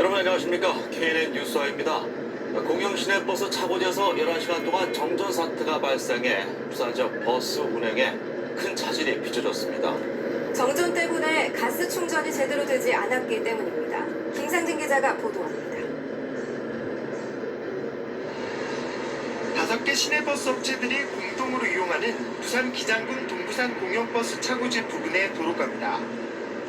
여러분 안녕하십니까? KNN 뉴스와입니다. 공영 시내버스 차고지에서 11시간 동안 정전 사태가 발생해 부산 지역 버스 운행에 큰 차질이 빚어졌습니다. 정전 때문에 가스 충전이 제대로 되지 않았기 때문입니다. 김상진 기자가 보도합니다. 5개 시내버스 업체들이 공동으로 이용하는 부산 기장군 동부산 공영버스 차고지 부근의 도로가입니다.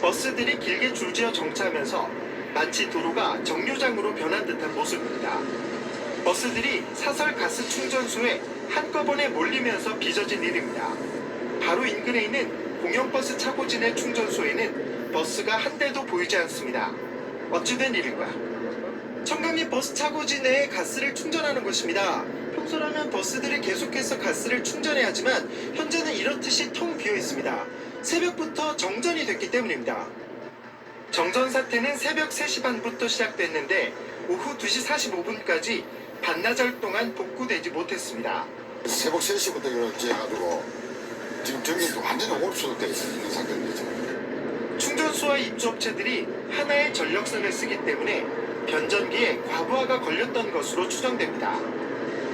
버스들이 길게 줄지어 정차하면서 마치 도로가 정류장으로 변한 듯한 모습입니다. 버스들이 사설 가스 충전소에 한꺼번에 몰리면서 빚어진 일입니다. 바로 인근에 있는 공영버스 차고지 내 충전소에는 버스가 한 대도 보이지 않습니다. 어찌된 일인가? 청강리 버스 차고지 내에 가스를 충전하는 것입니다. 평소라면 버스들이 계속해서 가스를 충전해야 하지만 현재는 이렇듯이 텅 비어 있습니다. 새벽부터 정전이 됐기 때문입니다. 정전 사태는 새벽 3시 반부터 시작됐는데 오후 2시 45분까지 반나절 동안 복구되지 못했습니다. 새벽 3시부터 이렇게 해가지고 지금 전기도 완전히 홀수되어 있는 상태입니다. 충전소와 입주업체들이 하나의 전력선을 쓰기 때문에 변전기에 과부하가 걸렸던 것으로 추정됩니다.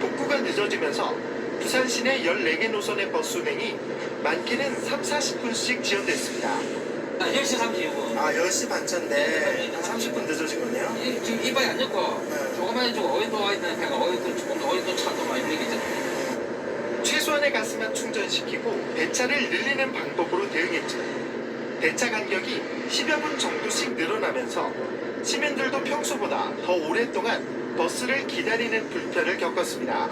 복구가 늦어지면서 부산 시내 14개 노선의 버스 운행이 많게는 3-40분씩 지연됐습니다. 10시 35분. 10시 반차인데 30분 늦어진 거네요? 지금 이빨이 안 좋고, 조금만 좀 어이도 와 있는 배가 어이도 차도 많이 밀리겠잖아요. 최소한의 가스만 충전시키고 배차를 늘리는 방법으로 대응했지만 배차 간격이 10여 분 정도씩 늘어나면서 시민들도 평소보다 더 오랫동안 버스를 기다리는 불편을 겪었습니다.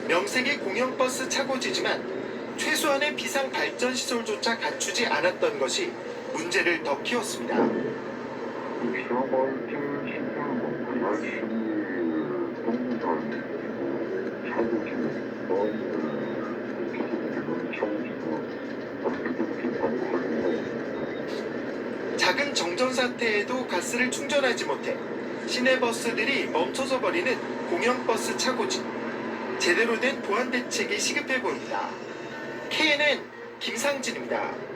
명색의 공영버스 차고지지만 최소한의 비상 발전 시설조차 갖추지 않았던 것이 문제를 더 키웠습니다. 작은 정전 사태에도 가스를 충전하지 못해 시내버스들이 멈춰서 버리는 공영버스 차고지. 제대로 된 보안 대책이 시급해 보입니다. KNN 김상진입니다.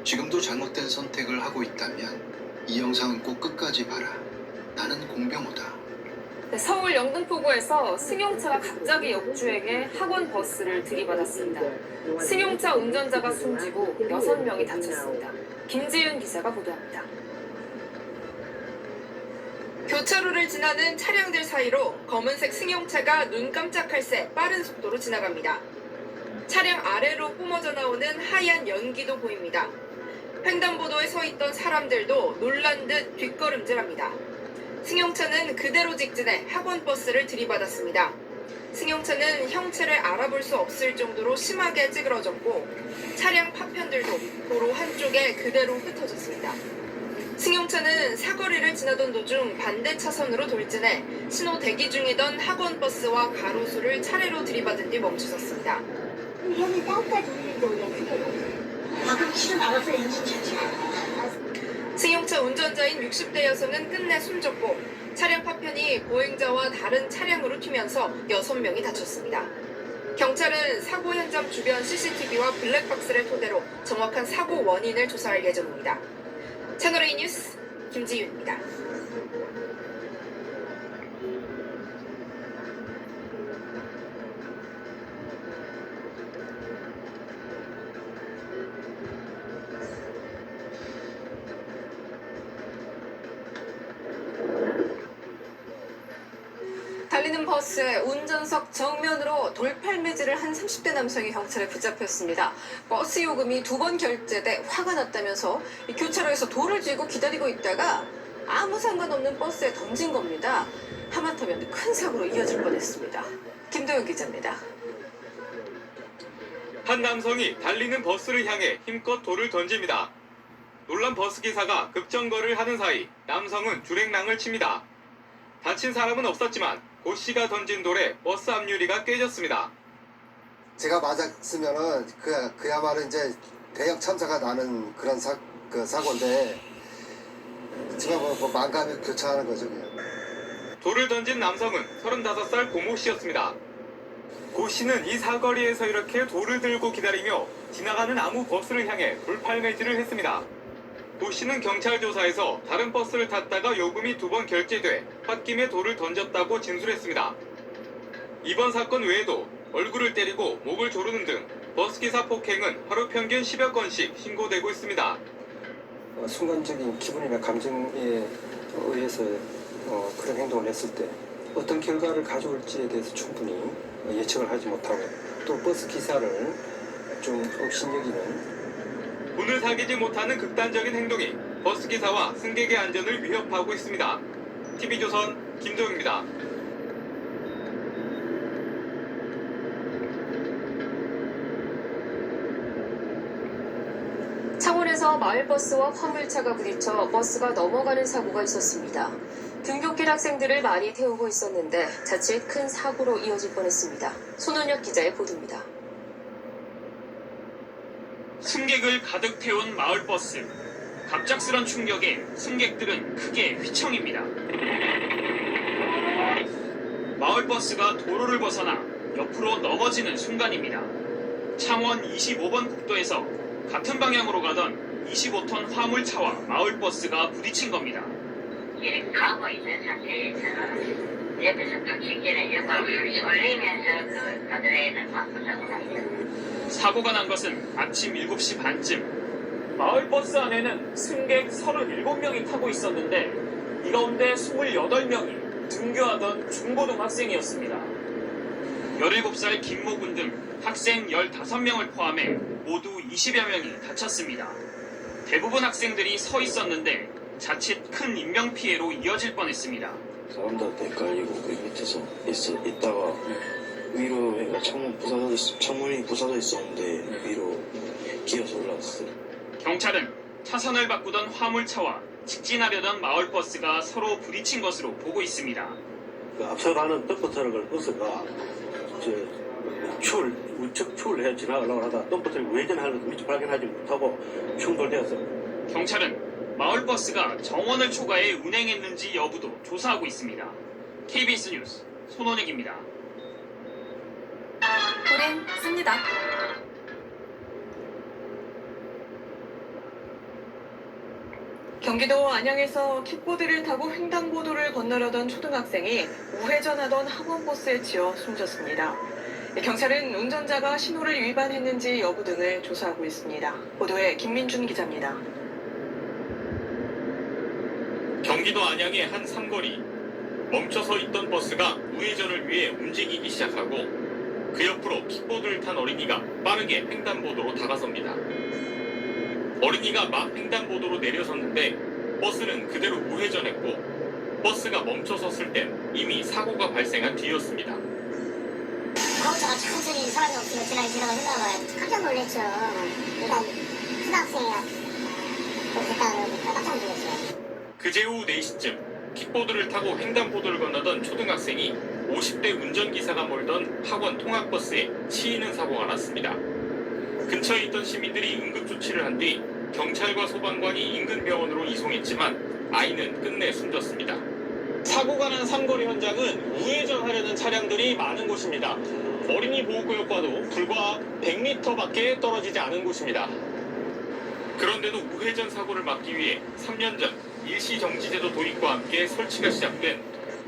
지금도 잘못된 선택을 하고 있다면 이 영상은 꼭 끝까지 봐라. 나는 공병호다. 서울 영등포구에서 승용차가 갑자기 역주행해 학원 버스를 들이받았습니다. 승용차 운전자가 숨지고 6명이 다쳤습니다. 김지윤 기자가 보도합니다. 교차로를 지나는 차량들 사이로 검은색 승용차가 눈 깜짝할 새 빠른 속도로 지나갑니다. 차량 아래로 뿜어져 나오는 하얀 연기도 보입니다. 횡단보도에 서 있던 사람들도 놀란 듯 뒷걸음질합니다. 승용차는 그대로 직진해 학원버스를 들이받았습니다. 승용차는 형체를 알아볼 수 없을 정도로 심하게 찌그러졌고 차량 파편들도 도로 한쪽에 그대로 흩어졌습니다. 승용차는 사거리를 지나던 도중 반대 차선으로 돌진해 신호 대기 중이던 학원버스와 가로수를 차례로 들이받은 뒤 멈춰섰습니다. 혀는 따뜻하게 울리는데 원래 그게 방금 실은 알았어요. 엔진 자체가. 승용차 운전자인 60대 여성은 끝내 숨졌고 차량 파편이 보행자와 다른 차량으로 튀면서 6명이 다쳤습니다. 경찰은 사고 현장 주변 CCTV와 블랙박스를 토대로 정확한 사고 원인을 조사할 예정입니다. 채널A 뉴스 김지윤입니다. 달리는 버스의 운전석 정면으로 돌팔매질을 한 30대 남성이 경찰에 붙잡혔습니다. 버스 요금이 2번 결제돼 화가 났다면서 교차로에서 돌을 쥐고 기다리고 있다가 아무 상관없는 버스에 던진 겁니다. 하마터면 큰 사고로 이어질 뻔했습니다. 김도영 기자입니다. 한 남성이 달리는 버스를 향해 힘껏 돌을 던집니다. 놀란 버스기사가 급정거를 하는 사이 남성은 줄행랑을 칩니다. 다친 사람은 없었지만 고 씨가 던진 돌에 버스 앞유리가 깨졌습니다. 제가 맞았으면은 그야말로 이제 대형 참사가 나는 그런 사고인데 제가 뭐 만감이 교차하는 거죠 그냥. 돌을 던진 남성은 35살 고모 씨였습니다. 고 씨는 이 사거리에서 이렇게 돌을 들고 기다리며 지나가는 아무 버스를 향해 돌팔매질을 했습니다. 고 씨는 경찰 조사에서 다른 버스를 탔다가 요금이 2번 결제돼 홧김에 돌을 던졌다고 진술했습니다. 이번 사건 외에도 얼굴을 때리고 목을 조르는 등 버스기사 폭행은 하루 평균 10여 건씩 신고되고 있습니다. 순간적인 기분이나 감정에 의해서 그런 행동을 했을 때 어떤 결과를 가져올지에 대해서 충분히 예측을 하지 못하고 또 버스 기사를 좀 업신여기는 운을 사귀지 못하는 극단적인 행동이 버스기사와 승객의 안전을 위협하고 있습니다. TV조선 김도영입니다. 창원에서 마을버스와 화물차가 부딪혀 버스가 넘어가는 사고가 있었습니다. 등굣길 학생들을 많이 태우고 있었는데 자칫 큰 사고로 이어질 뻔했습니다. 손원혁 기자의 보도입니다. 승객을 가득 태운 마을버스. 갑작스런 충격에 승객들은 크게 휘청입니다. 마을버스가 도로를 벗어나 옆으로 넘어지는 순간입니다. 창원 25번 국도에서 같은 방향으로 가던 25톤 화물차와 마을버스가 부딪힌 겁니다. 가고 있는 상태에서 옆에서 부딪히는 영광을 올리면서 가드레일을 바꾸자고 합니다. 사고가 난 것은 아침 7시 반쯤. 마을버스 안에는 승객 37명이 타고 있었는데 이 가운데 28명이 등교하던 중고등학생이었습니다. 17살 김모군 등 학생 15명을 포함해 모두 20여 명이 다쳤습니다. 대부분 학생들이 서 있었는데 자칫 큰 인명피해로 이어질 뻔했습니다. 사람들한테 헷갈리고 그 밑에서 있다가 위로 창문이 부서져 있었는데 위로 기어서 올라왔어요. 경찰은 차선을 바꾸던 화물차와 직진하려던 마을버스가 서로 부딪힌 것으로 보고 있습니다. 그 앞서가는 덤프트럭을 버스가 우측 추월해 지나가려고 하다가 덤프트럭이 우회전하면서 미처 발견하지 못하고 충돌되었습니다. 경찰은 마을버스가 정원을 초과해 운행했는지 여부도 조사하고 있습니다. KBS 뉴스 손원혁입니다. 우린 씁니다. 경기도 안양에서 킥보드를 타고 횡단보도를 건너려던 초등학생이 우회전하던 학원버스에 치여 숨졌습니다. 경찰은 운전자가 신호를 위반했는지 여부 등을 조사하고 있습니다. 보도에 김민준 기자입니다. 경기도 안양의 한 삼거리. 멈춰서 있던 버스가 우회전을 위해 움직이기 시작하고 그 옆으로 킥보드를 탄 어린이가 빠르게 횡단보도로 다가섭니다. 어린이가 막 횡단보도로 내려섰는데 버스는 그대로 우회전했고 버스가 멈춰 섰을 땐 이미 사고가 발생한 뒤였습니다. 자동차가 천천히 사람이 없으면 지나가려다가 깜짝 놀랐죠. 일단 초등학생이라 그랬다가 깜짝 놀랐어요. 그제 오후 4시쯤 킥보드를 타고 횡단보도를 건너던 초등학생이 50대 운전기사가 몰던 학원 통학버스에 치이는 사고가 났습니다. 근처에 있던 시민들이 응급조치를 한 뒤 경찰과 소방관이 인근 병원으로 이송했지만 아이는 끝내 숨졌습니다. 사고가 난 삼거리 현장은 우회전하려는 차량들이 많은 곳입니다. 어린이 보호구역과도 불과 100m밖에 떨어지지 않은 곳입니다. 그런데도 우회전 사고를 막기 위해 3년 전 일시정지제도 도입과 함께 설치가 시작된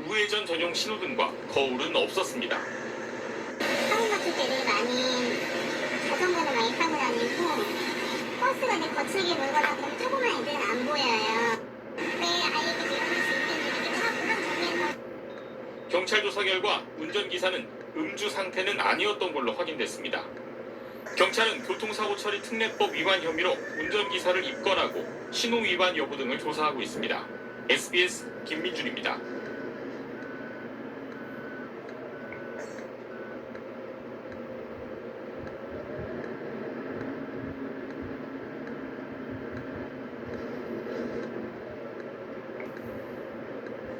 우회전 전용 신호등과 거울은 없었습니다. 사고 같은 때는 많이 자전거는 많이 타고 다니고 버스가 이제 거칠게 몰거나 그러면 조그만 애들은 안 보여요. 왜 아이들이 일어날 수 있는지 이렇게 다 그런 장면에서 경찰 조사 결과 운전기사는 음주 상태는 아니었던 걸로 확인됐습니다. 경찰은 교통사고 처리 특례법 위반 혐의로 운전기사를 입건하고 신호 위반 여부 등을 조사하고 있습니다. SBS 김민준입니다.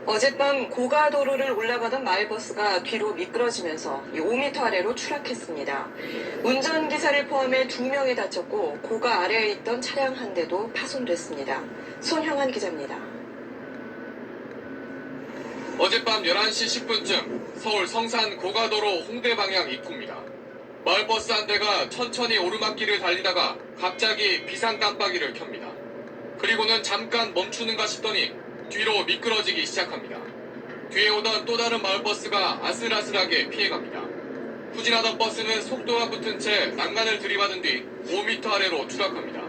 어젯밤 고가도로를 올라가던 마을버스가 뒤로 미끄러지면서 5m 아래로 추락했습니다. 운전기사를 포함해 2명이 다쳤고 고가 아래에 있던 차량 한 대도 파손됐습니다. 손형한 기자입니다. 어젯밤 11시 10분쯤 서울 성산 고가도로 홍대 방향 입구입니다. 마을버스 한 대가 천천히 오르막길을 달리다가 갑자기 비상 깜빡이를 켭니다. 그리고는 잠깐 멈추는가 싶더니 뒤로 미끄러지기 시작합니다. 뒤에 오던 또 다른 마을버스가 아슬아슬하게 피해갑니다. 후진하던 버스는 속도가 붙은 채 난간을 들이받은 뒤 5m 아래로 추락합니다.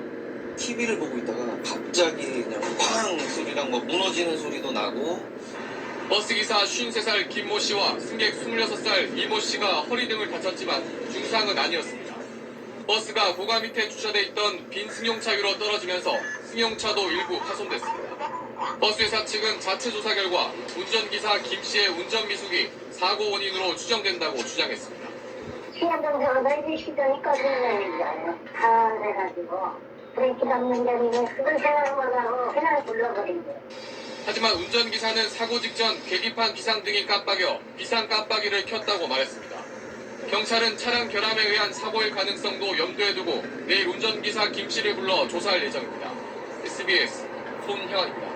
TV를 보고 있다가 갑자기 그냥 팡 소리랑 뭐 무너지는 소리도 나고 버스기사 53살 김모 씨와 승객 26살 이모 씨가 허리 등을 다쳤지만 중상은 아니었습니다. 버스가 고가 밑에 주차돼 있던 빈 승용차 위로 떨어지면서 승용차도 일부 파손됐습니다. 버스회사 측은 자체 조사 결과 운전기사 김 씨의 운전 미숙이 사고 원인으로 추정된다고 주장했습니다. 시간 정도로 해주시더니 꺼지는 거예요. 다 해가지고 브레이크 잡는 게 아니고 그걸 생각하고 그냥 불러버린 거예요. 하지만 운전기사는 사고 직전 계기판 비상등이 깜빡여 비상 깜빡이를 켰다고 말했습니다. 경찰은 차량 결함에 의한 사고일 가능성도 염두에 두고 내일 운전기사 김 씨를 불러 조사할 예정입니다. SBS 손형입니다.